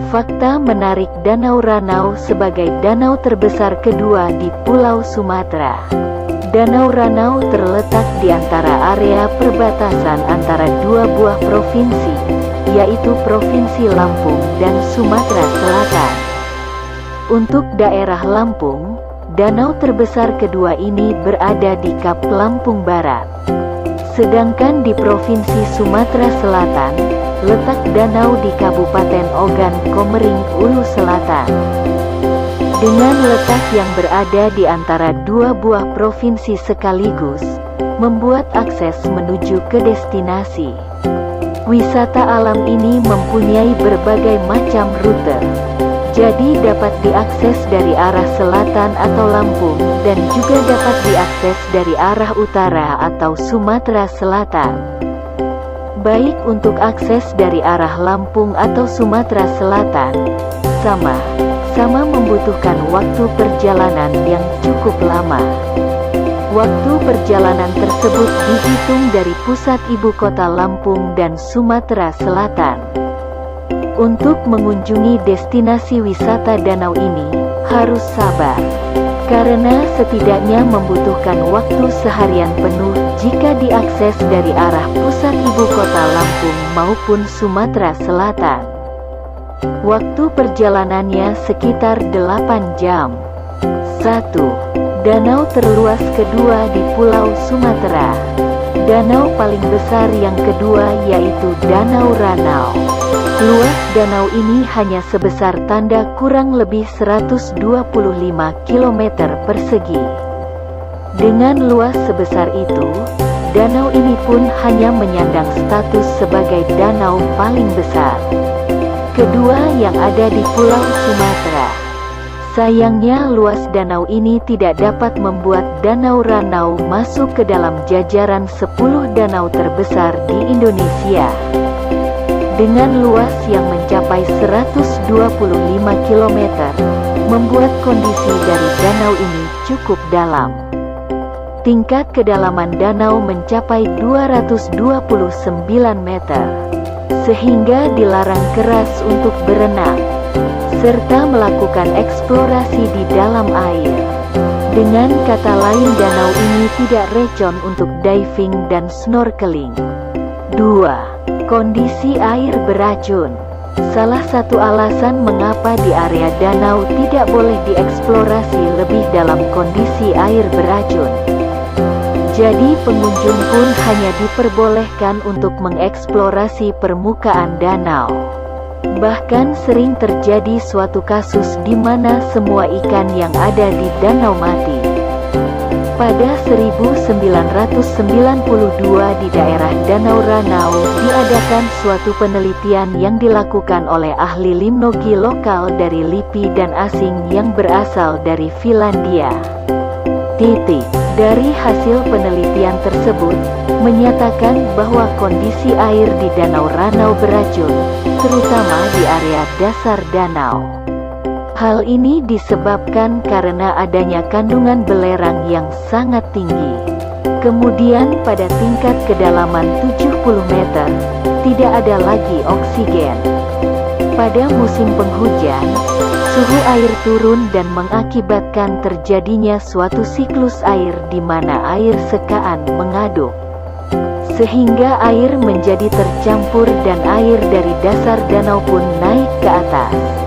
Fakta menarik: Danau Ranau sebagai danau terbesar kedua di Pulau Sumatera. Danau Ranau terletak di antara area perbatasan antara dua buah provinsi, yaitu Provinsi Lampung dan Sumatera Selatan. Untuk daerah Lampung, danau terbesar kedua ini berada di Kap Lampung Barat. Sedangkan di Provinsi Sumatera Selatan, letak danau di Kabupaten Ogan Komering Ulu Selatan. Dengan letak yang berada di antara dua buah provinsi sekaligus, membuat akses menuju ke destinasi wisata alam ini mempunyai berbagai macam rute. Jadi dapat diakses dari arah selatan atau Lampung, dan juga dapat diakses dari arah utara atau Sumatera Selatan. Baik untuk akses dari arah Lampung atau Sumatera Selatan, sama membutuhkan waktu perjalanan yang cukup lama. Waktu perjalanan tersebut dihitung dari pusat ibu kota Lampung dan Sumatera Selatan. Untuk mengunjungi destinasi wisata danau ini, harus sabar, karena setidaknya membutuhkan waktu seharian penuh jika diakses dari arah pusat ibu kota Lampung maupun Sumatera Selatan. Waktu perjalanannya sekitar 8 jam. 1. Danau terluas kedua di Pulau Sumatera. Danau paling besar yang kedua yaitu Danau Ranau. Luas danau ini hanya sebesar tanda kurang lebih 125 km persegi. Dengan luas sebesar itu, danau ini pun hanya menyandang status sebagai danau paling besar kedua yang ada di Pulau Sumatera. Sayangnya luas danau ini tidak dapat membuat Danau Ranau masuk ke dalam jajaran 10 danau terbesar di Indonesia. Dengan luas yang mencapai 125 km, membuat kondisi dari danau ini cukup dalam. Tingkat kedalaman danau mencapai 229 meter, sehingga dilarang keras untuk berenang, serta melakukan eksplorasi di dalam air. Dengan kata lain, danau ini tidak recon untuk diving dan snorkeling. 2. Kondisi air beracun. Salah satu alasan mengapa di area danau tidak boleh dieksplorasi lebih dalam kondisi air beracun. Jadi pengunjung pun hanya diperbolehkan untuk mengeksplorasi permukaan danau. Bahkan sering terjadi suatu kasus di mana semua ikan yang ada di danau mati. Pada 1992 di daerah Danau Ranau diadakan suatu penelitian yang dilakukan oleh ahli limnologi lokal dari LIPI dan asing yang berasal dari Finlandia. Dari hasil penelitian tersebut, menyatakan bahwa kondisi air di Danau Ranau beracun, terutama di area dasar danau. Hal ini disebabkan karena adanya kandungan belerang yang sangat tinggi. Kemudian pada tingkat kedalaman 70 meter, tidak ada lagi oksigen. Pada musim penghujan, suhu air turun dan mengakibatkan terjadinya suatu siklus air di mana air sekaan mengaduk, sehingga air menjadi tercampur dan air dari dasar danau pun naik ke atas.